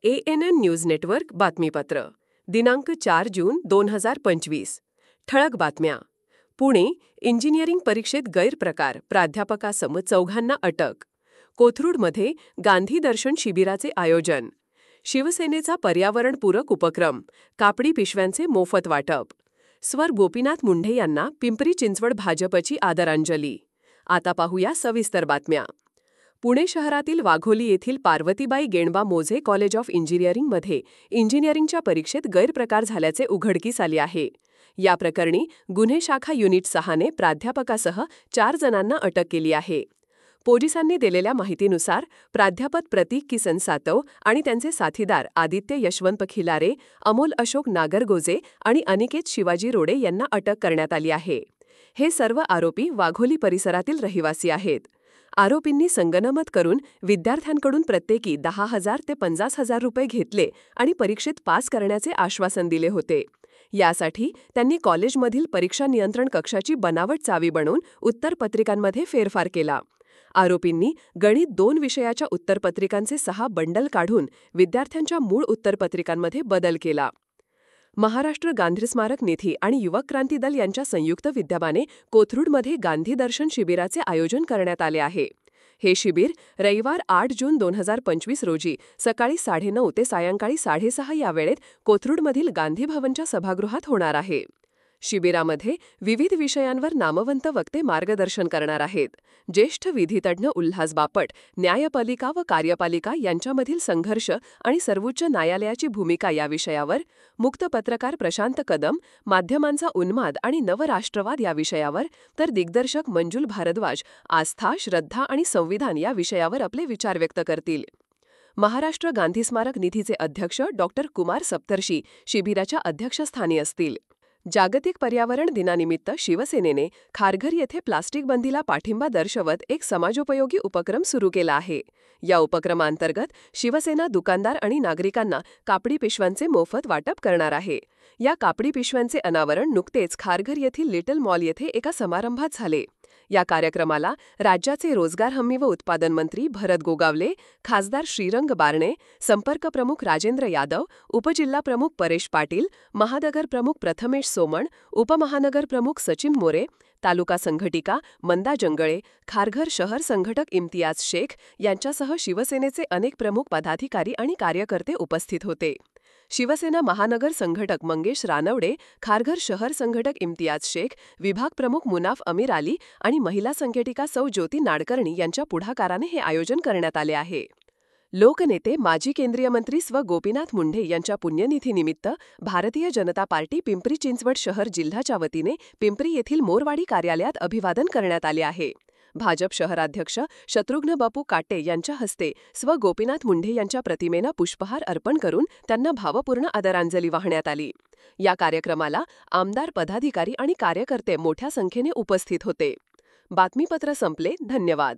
ANN news network बातमीपत्र दिनांक 4 जून 2025. ठळक बातम्या. पुणे इंजिनिअरिंग परीक्षेत गैरप्रकार, प्राध्यापकासह चौघांना अटक. कोथरूडमध्ये गांधी दर्शन शिबिराचे आयोजन. शिवसेनेचा पर्यावरणपूरक उपक्रम, कापडी पिशव्यांचे मोफत वाटप. स्वर गोपीनाथ मुंढे यांना पिंपरी चिंचवड भाजपची आदरांजली. आता पाहूया सविस्तर बातम्या. पुणे शहरातील वाघोली येथील पार्वतीबाई गेणबा मोझे कॉलेज ऑफ इंजिनिअरिंगमध्ये इंजिनिअरिंगच्या परीक्षेत गैरप्रकार झाल्याचे उघडकीस आले आहे. या प्रकरणी गुन्हे शाखा युनिट 6ने प्राध्यापकासह 4 जणांना अटक केली आहे. पोलिसांनी दिलेल्या माहितीनुसार प्राध्यापक प्रतीक किसन सातव आणि त्यांचे साथीदार आदित्य यशवंत खिलारे, अमोल अशोक नागरगोजे आणि अनिकेत शिवाजी रोडे यांना अटक करण्यात आली आहे. हे सर्व आरोपी वाघोली परिसरातील रहिवासी आहेत. आरोपींनी संगनमत करून विद्यार्थ्यांकडून प्रत्येकी 10,000 ते 50,000 रुपये घेतले आणि परीक्षेत पास करण्याचे आश्वासन दिले होते. यासाठी त्यांनी कॉलेजमधील परीक्षा नियंत्रण कक्षाची बनावट चावी बनवून उत्तरपत्रिकांमध्ये फेरफार केला. आरोपींनी गणित 2 विषयाच्या उत्तरपत्रिकांचे 6 बंडल काढून विद्यार्थ्यांच्या मूळ उत्तरपत्रिकांमध्ये बदल केला. महाराष्ट्र गांधी स्मारक निधी आणि युवक क्रांती दल यांच्या संयुक्त विद्यमाने कोथरूडमध्ये गांधी दर्शन शिबिराचे आयोजन करण्यात आले आहे. हे शिबिर रविवार 8 जून 2025 रोजी सकाळी 9:30 ते सायंकाळी 6:30 या वेळेत कोथरूडमधील गांधी भवनच्या सभागृहात होणार आहे. शिबिरामध्ये विविध विषयांवर नामवंत वक्ते मार्गदर्शन करणार आहेत. ज्येष्ठ विधितज्ञ उल्हास बापट, न्यायपालिका व कार्यपालिका यांच्यामधील संघर्ष आणि सर्वोच्च न्यायालयाची भूमिका या विषयावर, मुक्त पत्रकार प्रशांत कदम, माध्यमांचा उन्माद आणि नवराष्ट्रवाद या विषयावर, तर दिग्दर्शक मंजुल भारद्वाज आस्था, श्रद्धा आणि संविधान या विषयावर आपले विचार व्यक्त करतील. महाराष्ट्र गांधी स्मारक निधीचे अध्यक्ष डॉ. कुमार सप्तर्षी शिबिराच्या अध्यक्षस्थानी असतील. जागतिक पर्यावरण दिनानिमित्त शिवसेनेने खारघर येथे प्लास्टिक बंदीला पाठिंबा दर्शवत एक समाजोपयोगी उपक्रम सुरू केला आहे. या उपक्रमांतर्गत शिवसेना दुकानदार आणि नागरिकांना कापडी पिशव्यांचे मोफत वाटप करणार आहे. या कापडी पिशव्यांचे अनावरण नुकतेच खारघर येथील लिटल मॉल येथे एका समारंभात झाले. या कार्यक्रमाला राज्याचे रोजगार हमी व उत्पादन मंत्री भरत गोगावले, खासदार श्रीरंग बारणे, संपर्क प्रमुख राजेंद्र यादव, उपजिल्हा प्रमुख परेश पाटील, महानगर प्रमुख प्रथमेश सोमण, उपमहानगर प्रमुख सचिन मोरे, तालुका संघटिका मंदा जंगळे, खारघर शहर संघटक इम्तियाज शेख यांच्यासह शिवसेनेचे अनेक प्रमुख पदाधिकारी आणि कार्यकर्ते उपस्थित होते. शिवसेना महानगर संघटक मंगेश रानवडे, खारघर शहर संघटक इम्तियाज शेख, विभाग प्रमुख मुनाफ अमीर अली आणि महिला संघटिका सौ ज्योती नाडकर्णी यांच्या पुढाकाराने हे आयोजन करण्यात आले आहे. लोकनेते माजी केंद्रीय मंत्री स्व गोपीनाथ मुंढे यांच्या पुण्यतिथीनिमित्त भारतीय जनता पार्टी पिंपरी चिंचवड शहर जिल्ह्याच्या वतीने पिंपरी येथील मोरवाडी कार्यालयात अभिवादन करण्यात आले आहे. भाजप शहराध्यक्ष शत्रुघ्न बापू काटे यांच्या हस्ते स्व गोपीनाथ मुंढे यांच्या प्रतिमेनं पुष्पहार अर्पण करून त्यांना भावपूर्ण आदरांजली वाहण्यात आली. या कार्यक्रमाला आमदार, पदाधिकारी आणि कार्यकर्ते मोठ्या संख्येने उपस्थित होते. बातमीपत्र संपले. धन्यवाद.